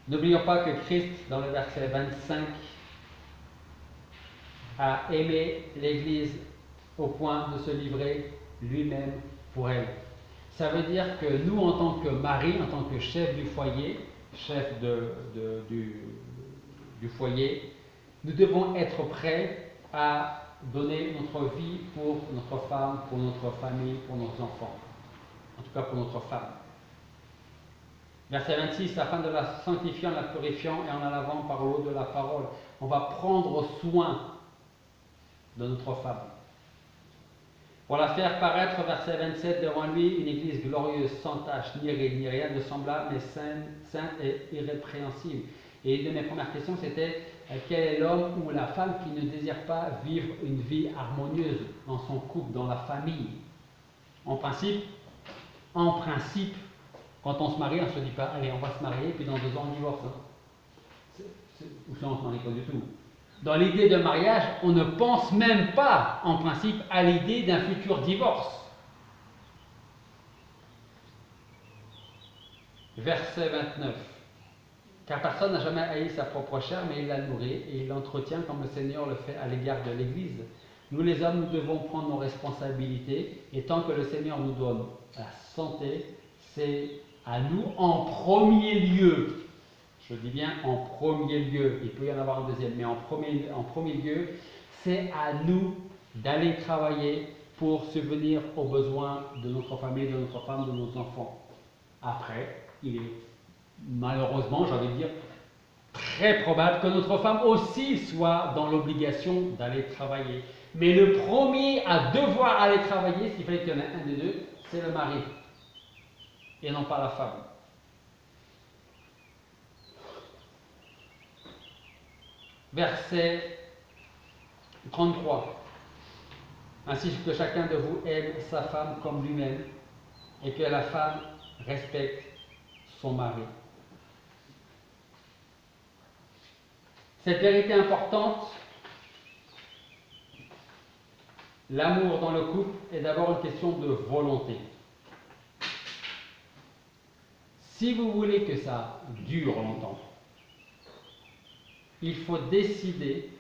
N'oublions pas que Christ, dans le verset 25, a aimé l'Église au point de se livrer lui-même pour elle. Ça veut dire que nous, en tant que mari, en tant que chef du foyer, chef du foyer, nous devons être prêts à donner notre vie pour notre femme, pour notre famille, pour nos enfants. En tout cas pour notre femme. Verset 26, afin de la sanctifier en la purifiant et en la lavant par l'eau de la parole. On va prendre soin de notre femme. Pour la faire paraître, verset 27, devant lui, une église glorieuse, sans tache, ni ride, ni rien de semblable, mais sainte et irrépréhensible. Et une de mes premières questions, c'était quel est l'homme ou la femme qui ne désire pas vivre une vie harmonieuse dans son couple, dans la famille? En principe, quand on se marie, on ne se dit pas, allez, on va se marier, puis dans 2 ans, on divorce. Ou ça, on ne se marie pas du tout. Dans l'idée de mariage, on ne pense même pas, en principe, à l'idée d'un futur divorce. Verset 29. Car personne n'a jamais haï sa propre chair, mais il la nourrit et il l'entretient comme le Seigneur le fait à l'égard de l'Église. Nous les hommes, nous devons prendre nos responsabilités, et tant que le Seigneur nous donne la santé, c'est à nous en premier lieu. Je dis bien en premier lieu, il peut y en avoir un deuxième, mais en premier lieu, c'est à nous d'aller travailler pour subvenir aux besoins de notre famille, de notre femme, de nos enfants. Après, il est malheureusement, j'ai envie de dire, très probable que notre femme aussi soit dans l'obligation d'aller travailler. Mais le premier à devoir aller travailler, s'il fallait qu'il y en ait un des deux, c'est le mari, et non pas la femme. Verset 33. Ainsi que chacun de vous aime sa femme comme lui-même, et que la femme respecte son mari. Cette vérité importante L'amour dans le couple est d'abord une question de volonté. Si vous voulez que ça dure longtemps, il faut décider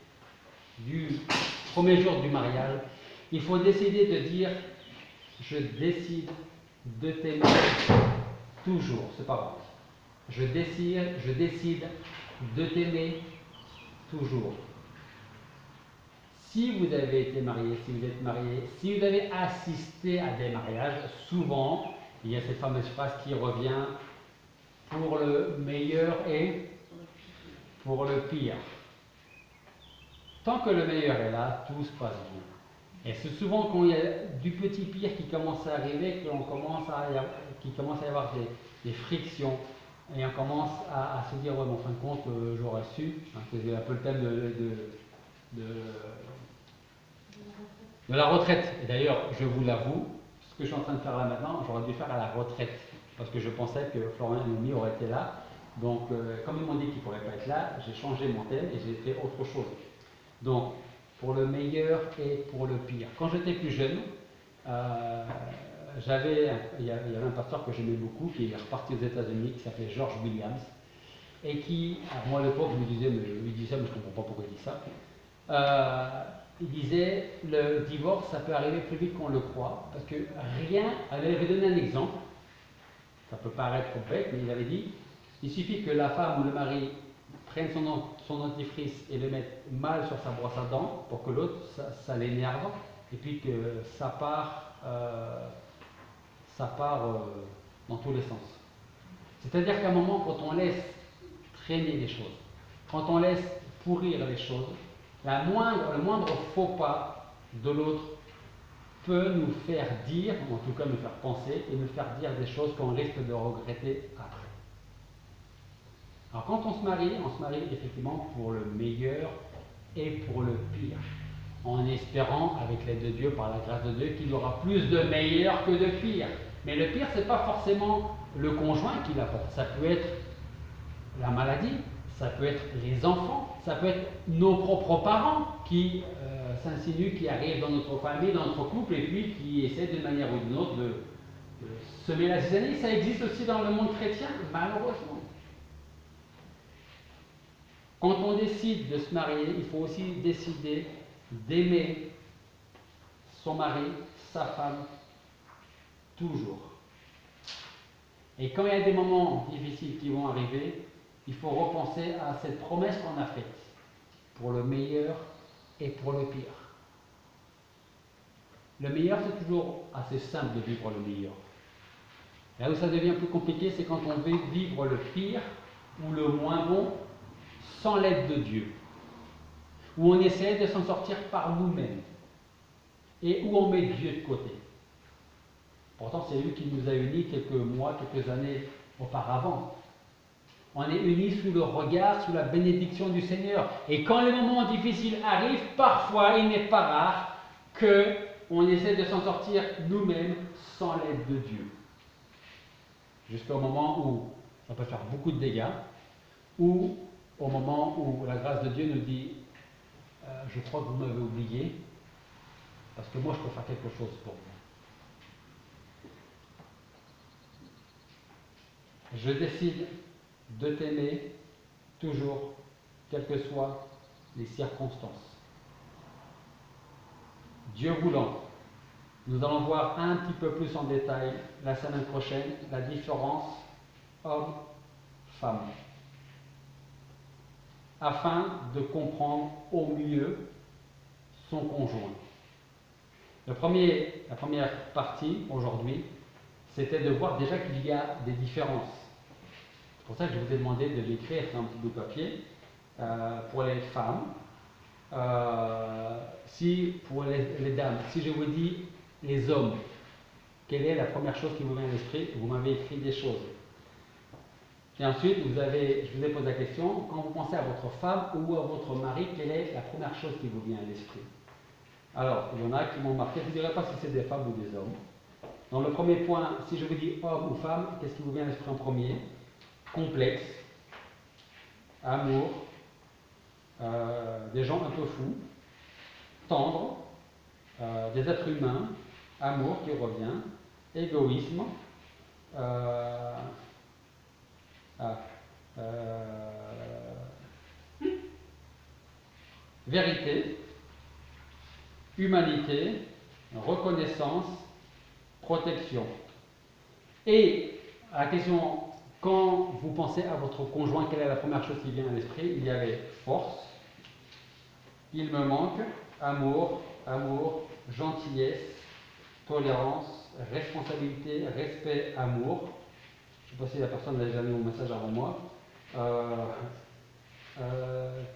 du premier jour du mariage, il faut décider de dire je décide de t'aimer toujours, c'est pas vrai. Je décide de t'aimer toujours. Si vous avez été marié, si vous êtes marié, si vous avez assisté à des mariages, souvent il y a cette fameuse phrase qui revient pour le meilleur et pour le pire. Tant que le meilleur est là, tout se passe bien. Et c'est souvent quand il y a du petit pire qui commence à arriver, qu'il commence à y avoir des frictions. Et on commence à se dire, ouais, mais en fin de compte, j'aurais su. Hein, c'est un peu le thème de la retraite. Et d'ailleurs, je vous l'avoue, ce que je suis en train de faire là maintenant, j'aurais dû faire à la retraite. Parce que je pensais que Florian et Noémie auraient été là. Donc, comme ils m'ont dit qu'ils ne pourraient pas être là, j'ai changé mon thème et j'ai fait autre chose. Donc, pour le meilleur et pour le pire. Quand j'étais plus jeune, il y avait un pasteur que j'aimais beaucoup qui est reparti aux États-Unis, qui s'appelait George Williams, et qui, alors moi à l'époque, je me disais, mais lui dit ça, mais je ne comprends pas pourquoi il dit ça. Il disait, le divorce, ça peut arriver plus vite qu'on le croit, parce que rien, il avait donné un exemple, ça peut paraître bête, mais il avait dit, il suffit que la femme ou le mari prenne son dentifrice et le mette mal sur sa brosse à dents pour que l'autre, ça l'énerve, et puis que ça part dans tous les sens. C'est-à-dire qu'à un moment, quand on laisse traîner les choses, quand on laisse pourrir les choses, le moindre faux pas de l'autre peut nous faire dire, ou en tout cas nous faire penser, et nous faire dire des choses qu'on risque de regretter après. Alors quand on se marie effectivement pour le meilleur et pour le pire, en espérant, avec l'aide de Dieu, par la grâce de Dieu, qu'il y aura plus de meilleur que de pire. Mais le pire, ce n'est pas forcément le conjoint qui l'apporte, ça peut être la maladie, ça peut être les enfants, ça peut être nos propres parents qui s'insinuent, qui arrivent dans notre famille, dans notre couple, et puis qui essaient d'une manière ou d'une autre de semer la zizanie. Ça existe aussi dans le monde chrétien, malheureusement. Quand on décide de se marier, il faut aussi décider d'aimer son mari, sa femme, toujours. Et quand il y a des moments difficiles qui vont arriver, il faut repenser à cette promesse qu'on a faite, pour le meilleur et pour le pire. Le meilleur, c'est toujours assez simple de vivre le meilleur. Là où ça devient plus compliqué, c'est quand on veut vivre le pire ou le moins bon sans l'aide de Dieu, où on essaie de s'en sortir par nous-mêmes et où on met Dieu de côté. Pourtant, c'est lui qui nous a unis quelques mois, quelques années auparavant. On est unis sous le regard, sous la bénédiction du Seigneur. Et quand les moments difficiles arrivent, parfois, il n'est pas rare qu'on essaie de s'en sortir nous-mêmes sans l'aide de Dieu. Jusqu'au moment où ça peut faire beaucoup de dégâts, ou au moment où la grâce de Dieu nous dit je crois que vous m'avez oublié, parce que moi je peux faire quelque chose pour vous. Je décide de t'aimer toujours, quelles que soient les circonstances. Dieu voulant, nous allons voir un petit peu plus en détail la semaine prochaine la différence homme-femme, afin de comprendre au mieux son conjoint. La première partie aujourd'hui, c'était de voir déjà qu'il y a des différences. C'est pour ça que je vous ai demandé de l'écrire sur un petit bout de papier. Pour les femmes, pour les dames, si je vous dis les hommes, quelle est la première chose qui vous vient à l'esprit? Vous m'avez écrit des choses. Et ensuite, je vous ai posé la question, quand vous pensez à votre femme ou à votre mari, quelle est la première chose qui vous vient à l'esprit? Alors, il y en a qui m'ont marqué, je ne dirais pas si c'est des femmes ou des hommes. Dans le premier point, si je vous dis homme ou femme, qu'est-ce qui vous vient à l'esprit en premier? Complexe, amour, des gens un peu fous, tendres, des êtres humains, amour qui revient, égoïsme, euh, ah, euh, vérité, humanité, reconnaissance, protection. Et à la question, quand vous pensez à votre conjoint, quelle est la première chose qui vient à l'esprit? Il y avait force, il me manque, amour, gentillesse, tolérance, responsabilité, respect, amour. Je ne sais pas si la personne n'a déjà mis mon message avant moi.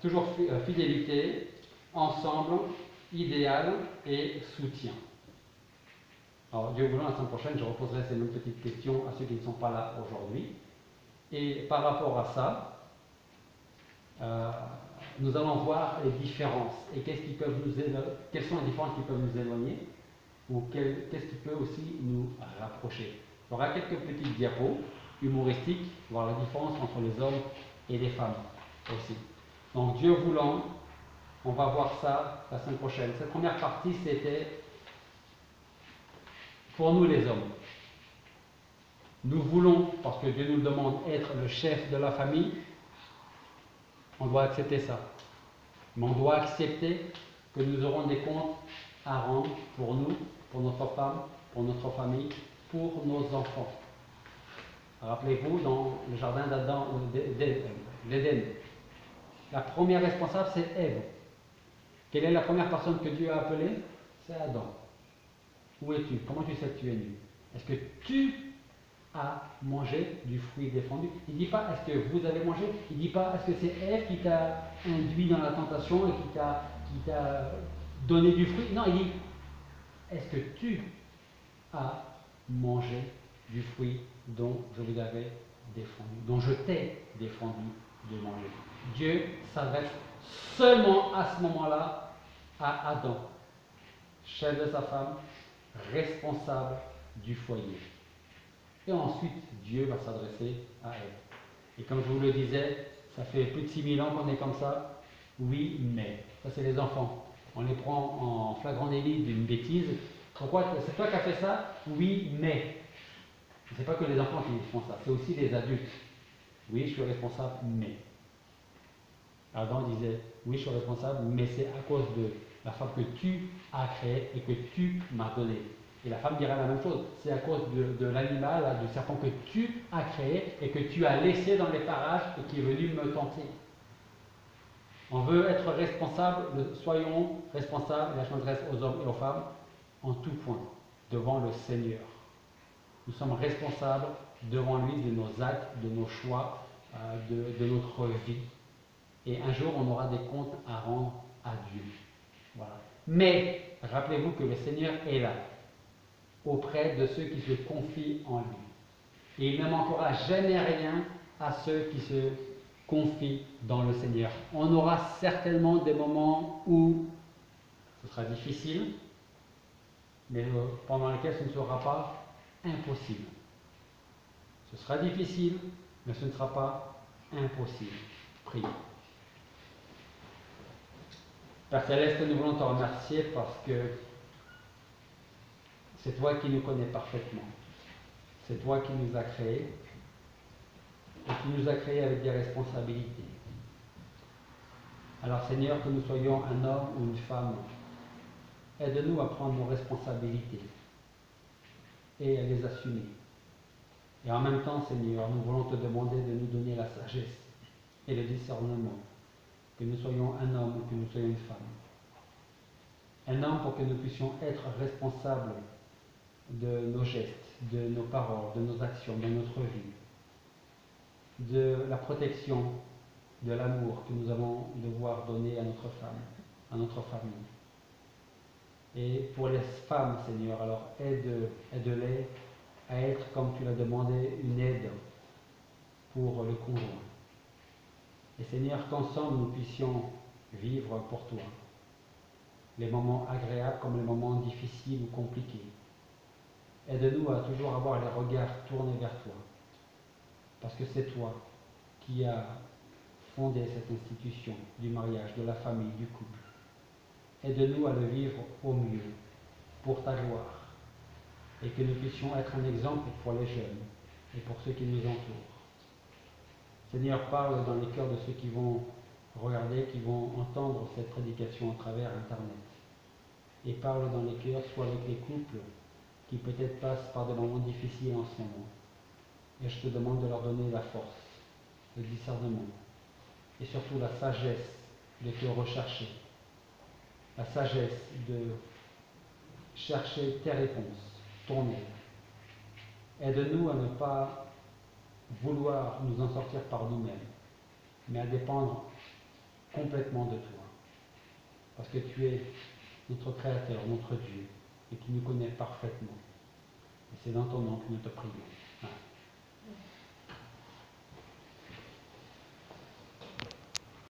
Toujours fidélité, ensemble, idéal et soutien. Alors, Dieu voulant, la semaine prochaine, je reposerai ces mêmes petites questions à ceux qui ne sont pas là aujourd'hui. Et par rapport à ça, nous allons voir les différences et quelles sont les différences qui peuvent nous éloigner ou qu'est-ce qui peut aussi nous rapprocher. Il y aura quelques petites diapos humoristiques, voir la différence entre les hommes et les femmes aussi. Donc Dieu voulant, on va voir ça la semaine prochaine. Cette première partie, c'était pour nous les hommes. Nous voulons, parce que Dieu nous le demande, être le chef de la famille, on doit accepter ça. Mais on doit accepter que nous aurons des comptes à rendre pour nous, pour notre femme, pour notre famille, pour nos enfants. Rappelez-vous, dans le jardin d'Éden, la première responsable, c'est Ève. Quelle est la première personne que Dieu a appelée? C'est Adam. Où es-tu? Comment tu sais que tu es nu? Est-ce que tu as mangé du fruit défendu? Il ne dit pas est-ce que vous avez mangé, il ne dit pas est-ce que c'est Ève qui t'a induit dans la tentation et qui t'a donné du fruit. Non, il dit est-ce que tu as mangé du fruit dont je vous avais défendu, dont je t'ai défendu de manger. Dieu s'adresse seulement à ce moment-là à Adam, chef de sa femme, responsable du foyer. Et ensuite, Dieu va s'adresser à elle. Et comme je vous le disais, ça fait plus de 6000 ans qu'on est comme ça. Oui, mais. Ça, c'est les enfants. On les prend en flagrant délit d'une bêtise. Pourquoi? C'est toi qui as fait ça? Oui, mais. Ce n'est pas que les enfants qui font ça, c'est aussi les adultes. Oui, je suis responsable, mais. Adam disait, oui, je suis responsable, mais c'est à cause de la femme que tu as créée et que tu m'as donnée. Et la femme dira la même chose, c'est à cause de l'animal, du serpent que tu as créé et que tu as laissé dans les parages et qui est venu me tenter. On veut être responsable, soyons responsables, et là je m'adresse aux hommes et aux femmes, en tout point, devant le Seigneur. Nous sommes responsables devant lui de nos actes, de nos choix, de notre vie. Et un jour, on aura des comptes à rendre à Dieu. Voilà. Mais, rappelez-vous que le Seigneur est là, auprès de ceux qui se confient en lui. Et il ne manquera jamais rien à ceux qui se confient dans le Seigneur. On aura certainement des moments où ce sera difficile, mais pendant lesquels ce ne sera pas impossible. Ce sera difficile, mais ce ne sera pas impossible. Prions. Père Céleste, nous voulons te remercier parce que c'est toi qui nous connais parfaitement. C'est toi qui nous as créés et qui nous as créés avec des responsabilités. Alors Seigneur, que nous soyons un homme ou une femme, aide-nous à prendre nos responsabilités et à les assumer. Et en même temps, Seigneur, nous voulons te demander de nous donner la sagesse et le discernement, que nous soyons un homme ou que nous soyons une femme. Un homme pour que nous puissions être responsables de nos gestes, de nos paroles, de nos actions, de notre vie, de la protection, de l'amour que nous allons devoir donner à notre femme, à notre famille. Et pour les femmes, Seigneur, alors aide-les à être, comme tu l'as demandé, une aide pour le conjoint. Et Seigneur, qu'ensemble nous puissions vivre pour toi, les moments agréables comme les moments difficiles ou compliqués. Aide-nous à toujours avoir les regards tournés vers toi, parce que c'est toi qui as fondé cette institution du mariage, de la famille, du couple. Aide-nous à le vivre au mieux, pour ta gloire, et que nous puissions être un exemple pour les jeunes et pour ceux qui nous entourent. Seigneur, parle dans les cœurs de ceux qui vont regarder, qui vont entendre cette prédication à travers Internet. Et parle dans les cœurs, soit avec les couples qui peut-être passent par des moments difficiles en ce moment. Et je te demande de leur donner la force, le discernement, et surtout la sagesse de te rechercher, la sagesse de chercher tes réponses, ton aide. Aide-nous à ne pas vouloir nous en sortir par nous-mêmes, mais à dépendre complètement de toi. Parce que tu es notre Créateur, notre Dieu, et qui nous connaît parfaitement. Et c'est dans ton nom que nous te prions.